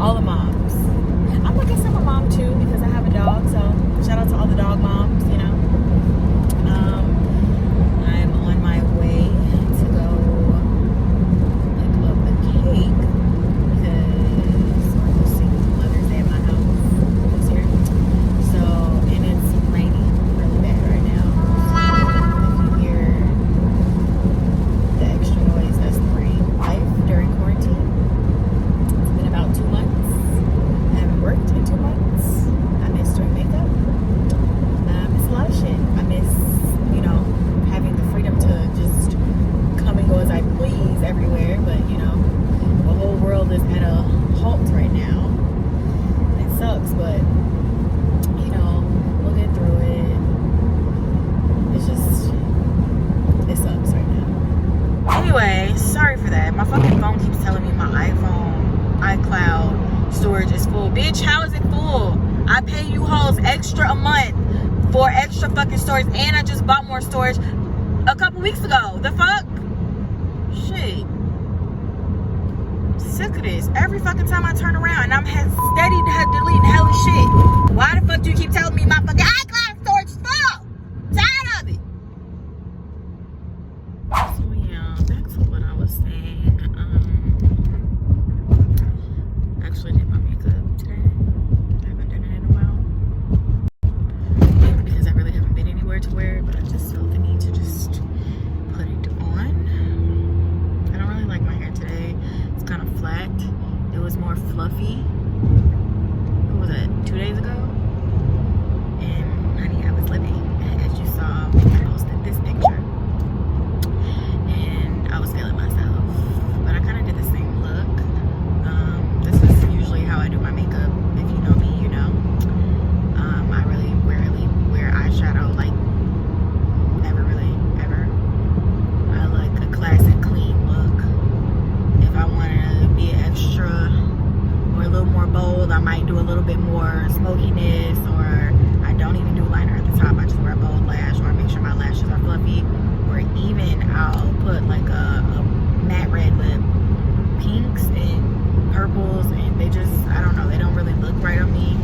All the moms. I'm like, I guess I'm a mom too because I have a dog. So shout out to all the dog moms, you know. I'm on my way to go pick up the cake because we're hosting Mother's Day at my house this year. So, and it's raining really bad right now. So if you hear the extra noise, that's the rain. Life during quarantine. It's been about 2 months. I haven't worked in 2 months. I miss doing makeup. I miss a lot of shit. I miss, you know, having the freedom to just come and go as I please everywhere. But, you know, the whole world is at a halt right now. It sucks, but, you know, we'll get through it. It's just, it sucks right now. Anyway, sorry for that. My fucking phone keeps telling me my iCloud storage is full. Bitch, how is it full? I pay you hoes extra a month for extra fucking storage, and I just bought more storage a couple weeks ago. The fuck? Shit. Sick of this. Every fucking time I turn around and I'm steady deleting hella shit. Why the fuck do you keep telling me my fucking iCloud storage is full? Tired of it. So yeah, back to what I was saying. Actually did my makeup today. I haven't done it in a while. Maybe because I really haven't been anywhere to wear it, but I just felt the need to just put it on. I don't really like my hair today. It's kind of flat. It was more fluffy. What was that? 2 days ago? And honey, I was living. As you saw, I posted this picture. And I was feeling myself. But I kind of did the same look. This is usually how I do my makeup. If you know me, you know. I really rarely wear eyeshadow, like never really, ever. I like a classic, clean look. If I want to be extra or a little more bold, I might do a little bit more smokiness, or I don't even do liner at the top. I just wear a bold lash, or I make sure my lashes are fluffy, or even I'll put like a matte red lip. Pinks and purples, and they just, I don't know, they don't really look right on me.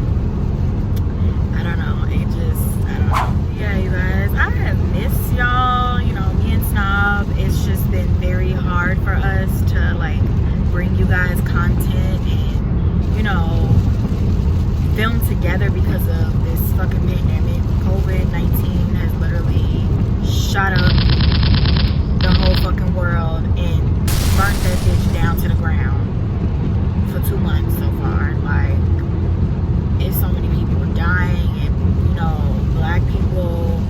I don't know, it just, I don't know. Yeah, you guys, I have missed y'all, you know, me and Snob. It's just been very hard for us to like bring you guys content and, you know, film together because of this fucking pandemic. COVID-19 has literally shot up the whole fucking world and burnt that bitch down to the ground for 2 months so far. Like, it's so many people dying, and you know, black people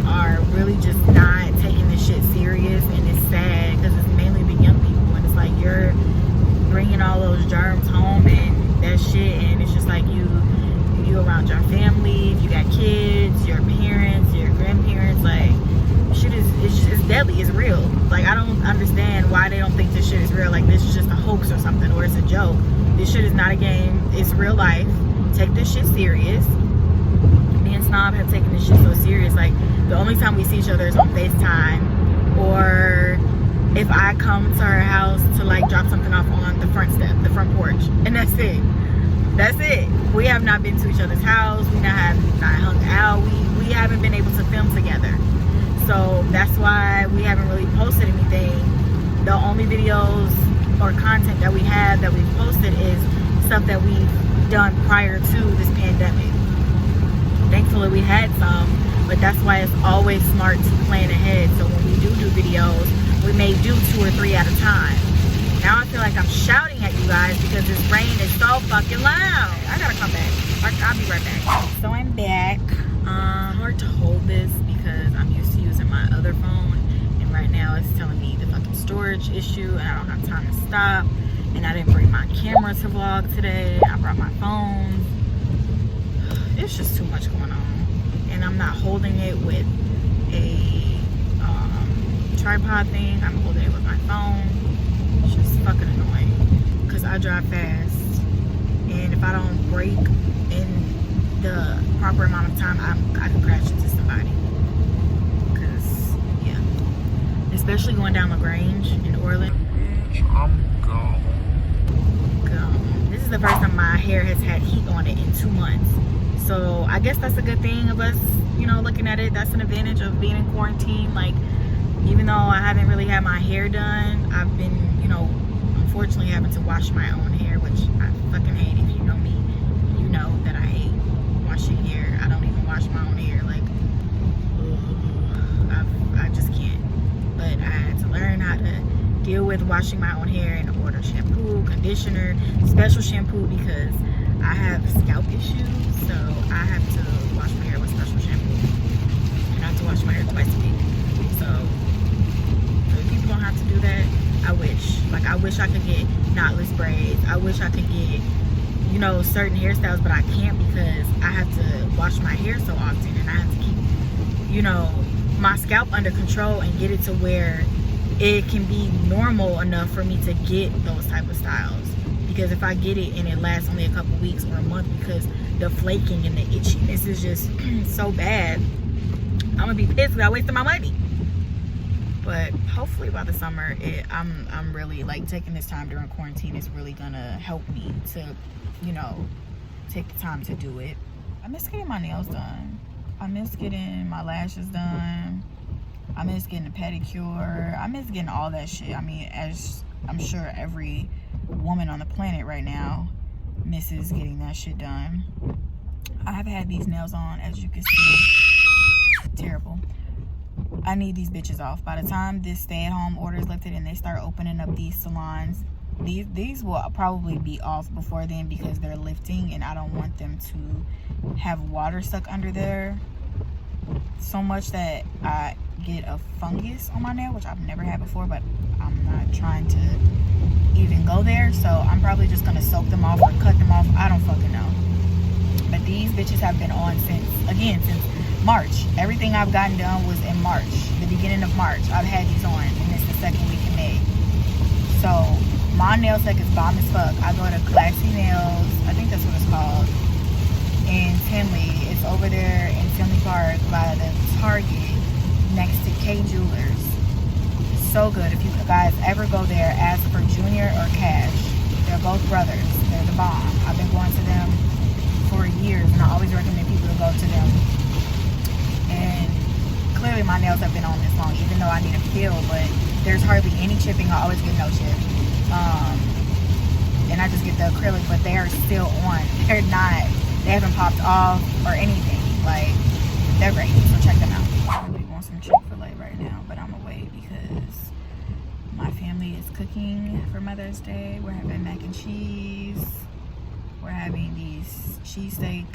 are really just not taking this shit serious, and it's sad because it's mainly the young people, and it's like you're bringing all those germs home and that shit, and it's just like you around your family, if you got kids, your parents, your grandparents, like shit is, it's deadly, it's real. Like, I don't understand why they don't think this shit is real. Like, this is just a hoax or something, or it's a joke. This shit is not a game, it's real life. Take this shit serious. Me and Snob have taken this shit so serious. Like, the only time we see each other is on FaceTime, or if I come to her house to like drop something off on the front step, the front porch, and that's it. That's it. We have not been to each other's house. We have not hung out. We haven't been able to film together. So that's why we haven't really posted anything. The only videos or content that we have that we've posted is stuff that we've done prior to this pandemic. Thankfully we had some, but that's why it's always smart to plan ahead. So when we do videos, we may do 2 or 3 at a time. Now I feel like I'm shouting at you guys because this rain is so fucking loud. I gotta come back. I'll be right back. So I'm back. Hard to hold this because I'm used to using my other phone, and right now it's telling me the fucking storage issue, and I don't have time to stop. And I didn't bring my camera to vlog today. I brought my phone. It's just too much going on, and I'm not holding it with a tripod thing. I'm holding it with my phone. It's just fucking annoying because I drive fast, and if I don't brake in the proper amount of time, I could crash into somebody. Because, yeah, especially going down LaGrange in Orland. I'm gone. This is is the first time my hair has had heat on it in 2 months. So I guess that's a good thing of us, you know, looking at it. That's an advantage of being in quarantine. Like, even though I haven't really had my hair done, I've been, you know, unfortunately having to wash my own hair, which I fucking hate. If you know me, you know that I hate washing hair. I don't even wash my own hair. Like, I just can't. But I had to learn how to deal with washing my own hair and order shampoo, conditioner, special shampoo, because I have scalp issues. So I have to wash my hair with special shampoo. And I have to wash my hair twice a week. So if people don't have to do that, I wish. Like, I wish I could get knotless braids. I wish I could get, you know, certain hairstyles, but I can't because I have to wash my hair so often, and I have to keep, you know, my scalp under control and get it to where it can be normal enough for me to get those type of styles. Because if I get it and it lasts only a couple weeks or a month, because the flaking and the itchiness is just so bad, I'm gonna be pissed because I wasted my money. But hopefully by the summer, I'm really like taking this time during quarantine is really gonna help me to, you know, take the time to do it. I miss getting my nails done. I miss getting my lashes done. I miss getting a pedicure. I miss getting all that shit. I mean, as I'm sure every woman on the planet right now misses getting that shit done. I have had these nails on, as you can see. Terrible. I need these bitches off. By the time this stay-at-home order is lifted and they start opening up these salons, these will probably be off before then because they're lifting, and I don't want them to have water stuck under there so much that I get a fungus on my nail, which I've never had before, but I'm not trying to even go there. So I'm probably just gonna soak them off or cut them off. I don't fucking know. But these bitches have been on since March. Everything I've gotten done was in March, the beginning of March. I've had these on, and it's the second week in May. So my nail tech is bomb as fuck. I go to Classy Nails, I think that's what it's called, in Tinley. It's over there in Tinley Park by the Target next to K Jewelers. So good. If you guys ever go there, ask for Junior or Cash. They're both brothers. They're the bomb. I've been going to them for years, and I always recommend people to go to them. And clearly my nails have been on this long, even though I need a peel, but there's hardly any chipping. I always get no chip. And I just get the acrylic, but they are still on. They're not, they haven't popped off or anything. Like, they're great, so check them out. I really want some Chick-fil-A right now, but I'm gonna wait because my family is cooking for Mother's Day. We're having mac and cheese. We're having these cheesesteak,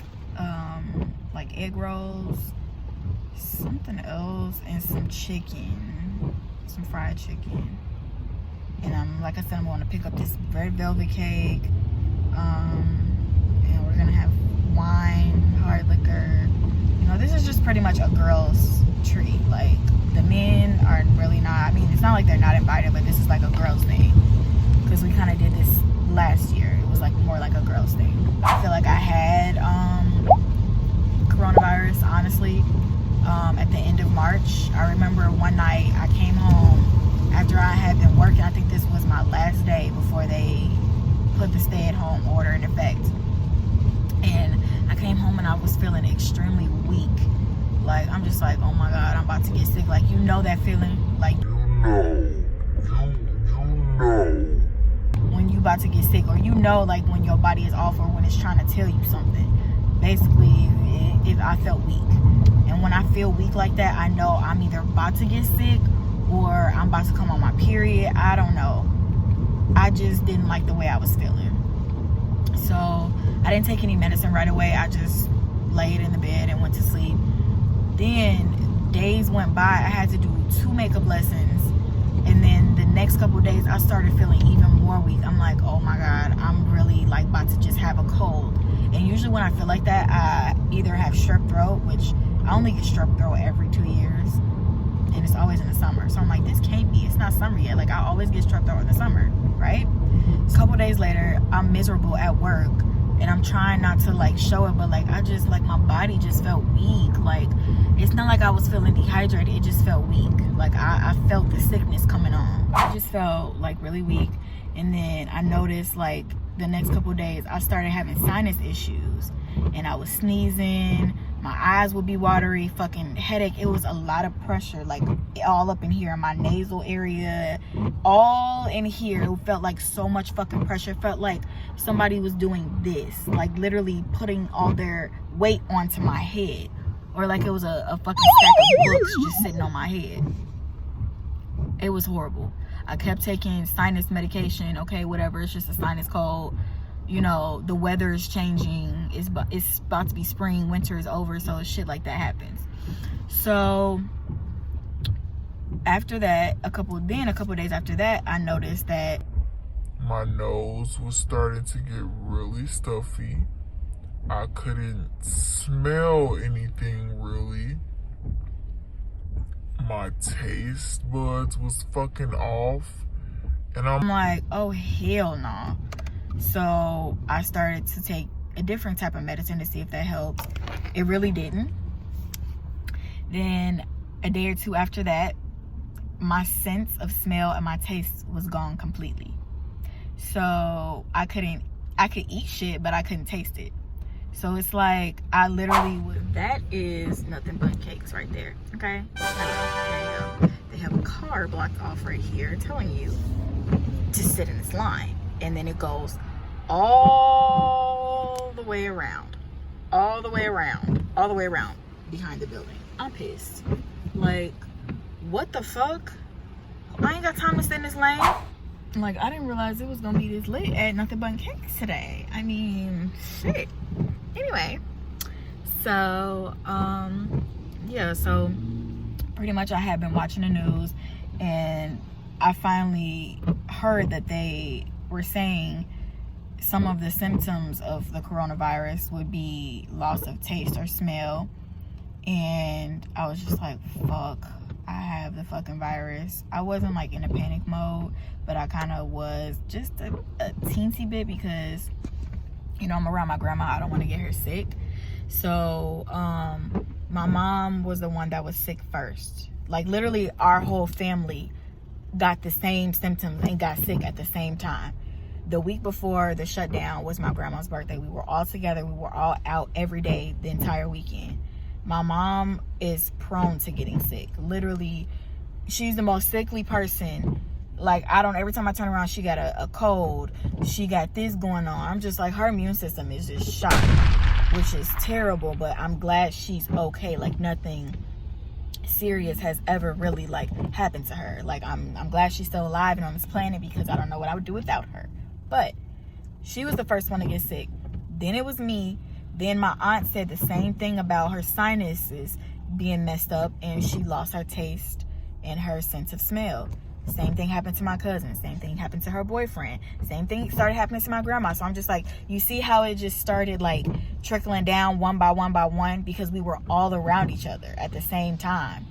like egg rolls, something else, and some chicken, some fried chicken. And like I said, I'm going to pick up this red velvet cake, and we're gonna have wine, hard liquor. You know, this is just pretty much a girls' treat. Like, the men are really not, I mean, it's not like they're not invited, but this is like a girls' thing, because we kind of did this last year. It was like more like a girls' thing. I feel like I had coronavirus, honestly, at the end of March. I remember one night I came home after I had been working. I think this was my last day before they put the stay-at-home order in effect. And I came home and I was feeling extremely weak. Like, I'm just like, oh my God, I'm about to get sick. Like, you know that feeling? Like, you know when you about to get sick, or you know, like, when your body is off, or when it's trying to tell you something. Basically, I felt weak. And when I feel weak like that, I know I'm either about to get sick or I'm about to come on my period. I don't know. I just didn't like the way I was feeling. So I didn't take any medicine right away. I just laid in the bed and went to sleep. Then days went by. I had to do 2 makeup lessons. And then the next couple of days, I started feeling even more weak. I'm like, oh my God, I'm really like about to just have a cold. And usually when I feel like that, I either have strep throat, which I only get strep throat every 2 years. And it's always in the summer. So I'm like, this can't be. It's not summer yet. Like, I always get strep throat in the summer, right? A couple days later, I'm miserable at work. And I'm trying not to, like, show it. But, like, I just, like, my body just felt weak. Like, it's not like I was feeling dehydrated. It just felt weak. Like, I felt the sickness coming on. I just felt, like, really weak. And then I noticed, like, the next couple of days, I started having sinus issues, and I was sneezing. My eyes would be watery, fucking headache. It was a lot of pressure, like all up in here in my nasal area, all in here. It felt like so much fucking pressure. It felt like somebody was doing this, like literally putting all their weight onto my head, or like it was a fucking stack of books just sitting on my head. It was horrible. I kept taking sinus medication. Okay, whatever, it's just a sinus cold. You know, the weather is changing. It's about to be spring. Winter is over, so shit like that happens. So after that, a couple of days after that, I noticed that my nose was starting to get really stuffy. I couldn't smell anything really. My taste buds was fucking off, and I'm like, oh hell no. So I started to take a different type of medicine to see if that helped. It really didn't. Then a day or two after that, my sense of smell and my taste was gone completely. So I could eat shit, but I couldn't taste it. So it's like I literally would. That is nothing but cakes right there. Okay, there you go. They have a car blocked off right here telling you to sit in this line, and then it goes all the way around behind the building. I'm pissed. Like, what the fuck? I ain't got time to sit in this lane. Like, I didn't realize it was gonna be this lit at Nothing But Cakes today. I mean, shit. Anyway, so yeah, so pretty much I had been watching the news, and I finally heard that they were saying some of the symptoms of the coronavirus would be loss of taste or smell. And I was just like, fuck, I have the fucking virus. I wasn't like in a panic mode, but I kind of was just a teensy bit, because you know, I'm around my grandma. I don't want to get her sick. So my mom was the one that was sick first. Like, literally our whole family got the same symptoms and got sick at the same time. The week before the shutdown was my grandma's birthday. We were all together. We were all out every day the entire weekend. My mom is prone to getting sick. Literally, she's the most sickly person. Like, every time I turn around, she got a cold. She got this going on. I'm just like, her immune system is just shot, which is terrible, but I'm glad she's okay. Like, nothing serious has ever really, like, happened to her. Like, I'm glad she's still alive and on this planet, because I don't know what I would do without her. But she was the first one to get sick. Then it was me. Then my aunt said the same thing about her sinuses being messed up, and she lost her taste and her sense of smell. Same thing happened to my cousin. Same thing happened to her boyfriend. Same thing started happening to my grandma. So I'm just like, you see how it just started like trickling down one by one, because we were all around each other at the same time.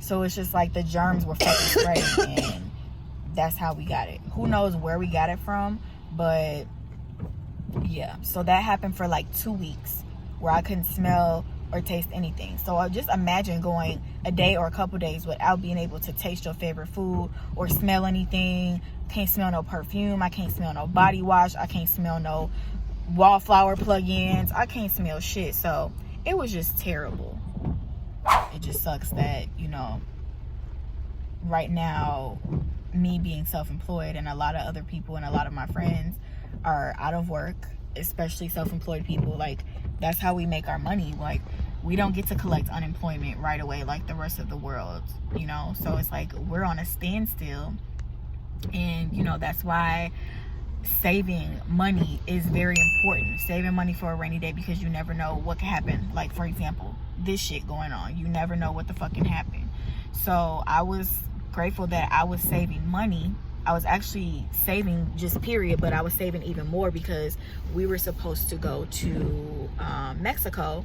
So it's just like the germs were fucking spreading, and that's how we got it. Who knows where we got it from, but yeah. So that happened for like 2 weeks where I couldn't smell or taste anything. So just imagine going a day or a couple days without being able to taste your favorite food or smell anything. Can't smell no perfume. I can't smell no body wash. I can't smell no wallflower plug-ins. I can't smell shit. So it was just terrible. It just sucks that, you know, right now, me being self-employed and a lot of other people and a lot of my friends are out of work, especially self-employed people. Like, that's how we make our money. Like, we don't get to collect unemployment right away like the rest of the world, you know? So it's like we're on a standstill. And, you know, that's why saving money is very important. Saving money for a rainy day, because you never know what can happen. Like, for example, this shit going on. You never know what the fuck can happen. So I was grateful that I was saving money. I was actually saving just period, but I was saving even more because we were supposed to go to Mexico.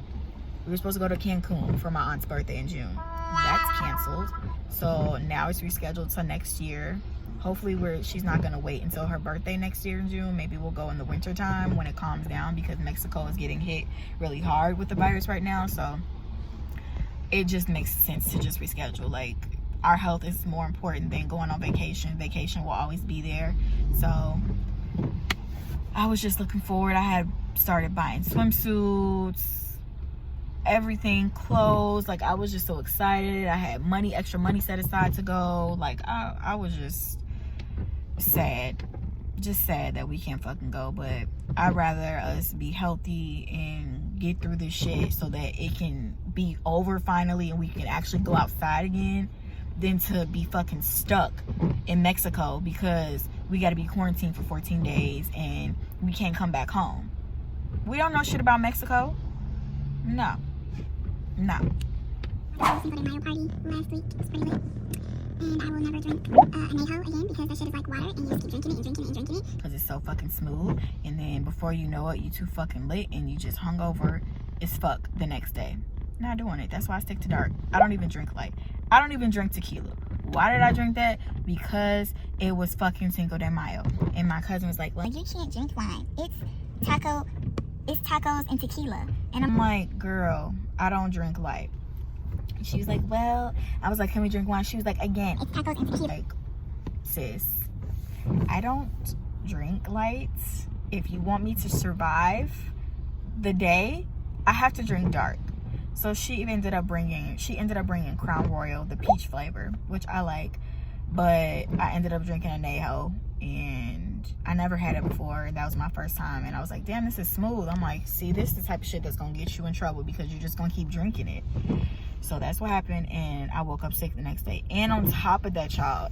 We were supposed to go to Cancun for my aunt's birthday in June. That's canceled. So now it's rescheduled to next year. Hopefully she's not gonna wait until her birthday next year in June. Maybe we'll go in the winter time when it calms down, because Mexico is getting hit really hard with the virus right now. So it just makes sense to just reschedule. Like, our health is more important than going on vacation. Vacation will always be there. So I was just looking forward. I had started buying swimsuits, everything, clothes. Like, I was just so excited. I had money, extra money set aside to go. Like, I was just sad. Just sad that we can't fucking go. But I'd rather us be healthy and get through this shit so that it can be over finally and we can actually go outside again than to be fucking stuck in Mexico because we got to be quarantined for 14 days and we can't come back home. We don't know shit about Mexico. No. I was Cinco de Mayo party last week. It was pretty lit. And I will never drink añejo again because that shit is like water and you just keep drinking it and drinking it and drinking it. Because it's so fucking smooth. And then before you know it, you too fucking lit and you just hungover as fuck the next day. Not doing it. That's why I stick to dark. I don't even drink light. I don't even drink tequila. Why did I drink that? Because it was fucking Cinco de Mayo. And my cousin was like, well, you can't drink wine. It's tacos and tequila. And I'm like, girl, I don't drink light. She was like, well, I was like, can we drink wine? She was like, again, it's tacos and tequila. Like, sis, I don't drink lights. If you want me to survive the day, I have to drink dark. So she ended up bringing Crown Royal, the peach flavor, which I like. But I ended up drinking añejo, and I never had it before. That was my first time, and I was like, damn, this is smooth. I'm like, see, this is the type of shit that's gonna get you in trouble because you're just gonna keep drinking it. So that's what happened, and I woke up sick the next day. And on top of that, y'all,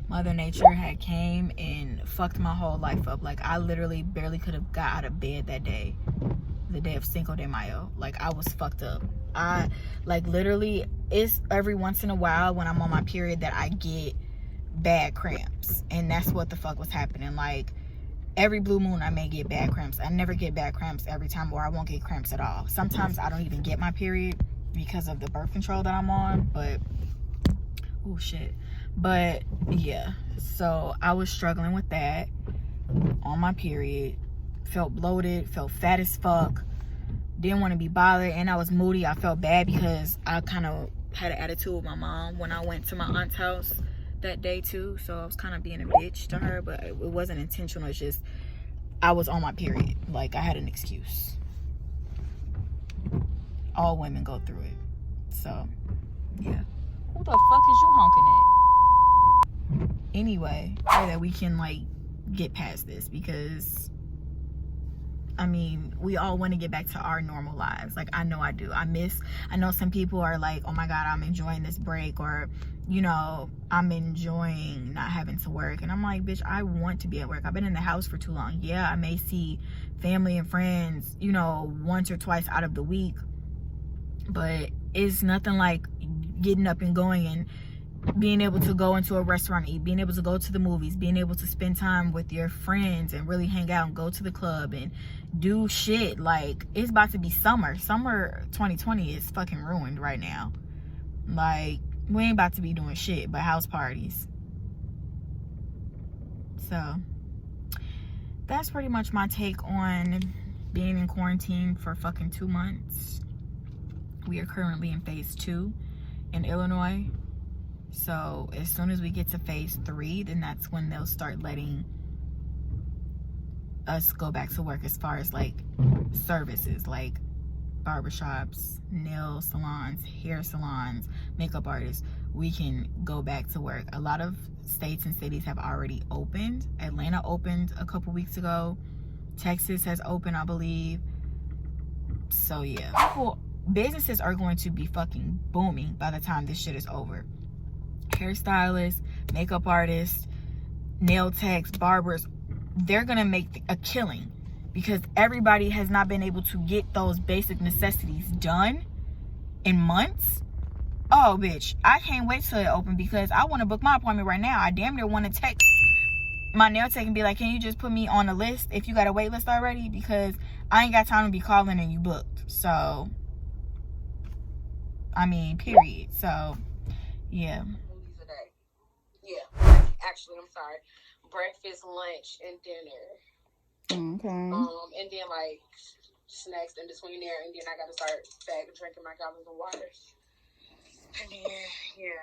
Mother Nature had came and fucked my whole life up. Like, I literally barely could have got out of bed that day. The day of Cinco de Mayo. Like, I was fucked up. I, like, literally, it's every once in a while when I'm on my period that I get bad cramps. And that's what the fuck was happening. Like, every blue moon I may get bad cramps. I never get bad cramps every time, or I won't get cramps at all. Sometimes I don't even get my period because of the birth control that I'm on. But, oh shit. But, yeah. So, I was struggling with that on my period. Felt bloated, felt fat as fuck, didn't want to be bothered, and I was moody. I felt bad because I kind of had an attitude with my mom when I went to my aunt's house that day too, so I was kind of being a bitch to her, but it wasn't intentional. It's just I was on my period. Like, I had an excuse. All women go through it. So yeah, who the fuck is you honking at? Anyway, pray that we can like get past this, because I mean, we all want to get back to our normal lives. Like, I know I do. I know some people are like, oh my God, I'm enjoying this break, or, you know, I'm enjoying not having to work. And I'm like, bitch, I want to be at work. I've been in the house for too long. Yeah, I may see family and friends, you know, once or twice out of the week, but it's nothing like getting up and going and being able to go into a restaurant, eat, being able to go to the movies, being able to spend time with your friends and really hang out and go to the club and do shit. Like, it's about to be summer 2020 is fucking ruined right now. Like, we ain't about to be doing shit but house parties. So that's pretty much my take on being in quarantine for fucking 2 months. We are currently in phase 2 in Illinois. So as soon as we get to phase 3, then that's when they'll start letting us go back to work, as far as like services like barbershops, nail salons, hair salons, makeup artists. We can go back to work. A lot of states and cities have already opened. Atlanta opened a couple weeks ago. Texas has opened, I believe. So yeah, businesses are going to be fucking booming by the time this shit is over. Hairstylists, makeup artists, nail techs, barbers, they're gonna make a killing because everybody has not been able to get those basic necessities done in months. Oh bitch, I can't wait till it open because I want to book my appointment right now. I damn near want to text my nail tech and be like, can you just put me on a list if you got a wait list already, because I ain't got time to be calling and you booked. So I mean, period. So yeah. Yeah, actually, I'm sorry. Breakfast, lunch, and dinner. Okay. And then like snacks in between there, and then I gotta start back drinking my gallons of water. And then yeah,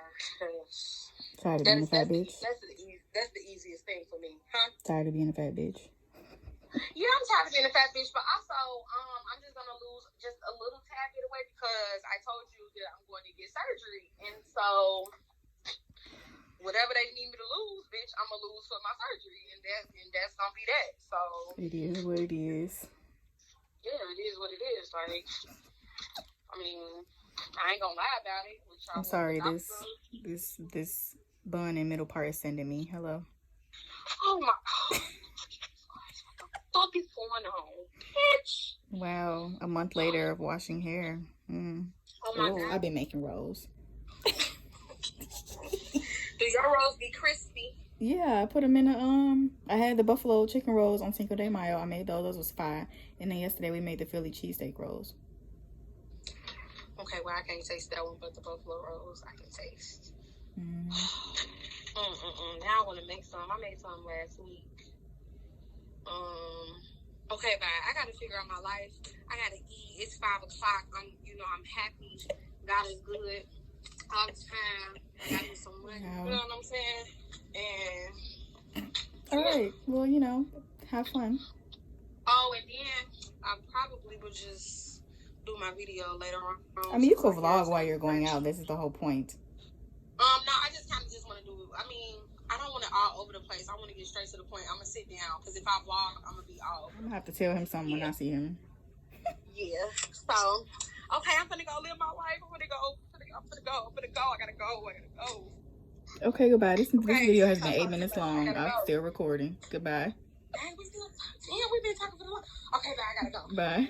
Sorry to be a fat bitch. That's the easy. That's the easiest thing for me, huh? Tired of being a fat bitch. Yeah, I'm tired of being a fat bitch, but also, I'm just gonna lose just a little tad bit of weight because I told you that I'm going to get surgery, and so whatever they need me to lose, bitch, I'm gonna lose for my surgery, and that's gonna be that. So It is what it is. yeah, it is what it is. Like, I mean, I ain't gonna lie about it. I'm sorry, this bun in middle part is sending me. Hello. Oh my. What the fuck is going on, bitch? Wow, a month later of washing hair. Oh my God. I've been making rolls. Do your rolls be crispy? Yeah, I put them in a, I had the buffalo chicken rolls on Cinco de Mayo. I made those. Those was fire. And then yesterday we made the Philly cheesesteak rolls. Okay, well, I can't taste that one, but the buffalo rolls I can taste. Now I want to make some. I made some last week. Okay, bye. I gotta figure out my life. I gotta eat. It's 5 o'clock. I'm happy. God is good all the time. I gotta do some money. Wow. You know what I'm saying? And all right. Well, have fun. oh, and then I probably will just do my video later on. I mean, you could vlog while you're going out. This is the whole point. No, I just kind of just want to do. I mean, I don't want it all over the place. I want to get straight to the point. I'm gonna sit down because if I vlog, I'm gonna be all over. I'm gonna have to tell him something when I see him. Yeah. So, okay, I'm gonna go live my life. I'm gonna go. I gotta go. Okay, goodbye. This video has been 8 minutes long. I'm still recording. Goodbye. Dang, we've been talking for the long. Okay, bye. I gotta go. Bye.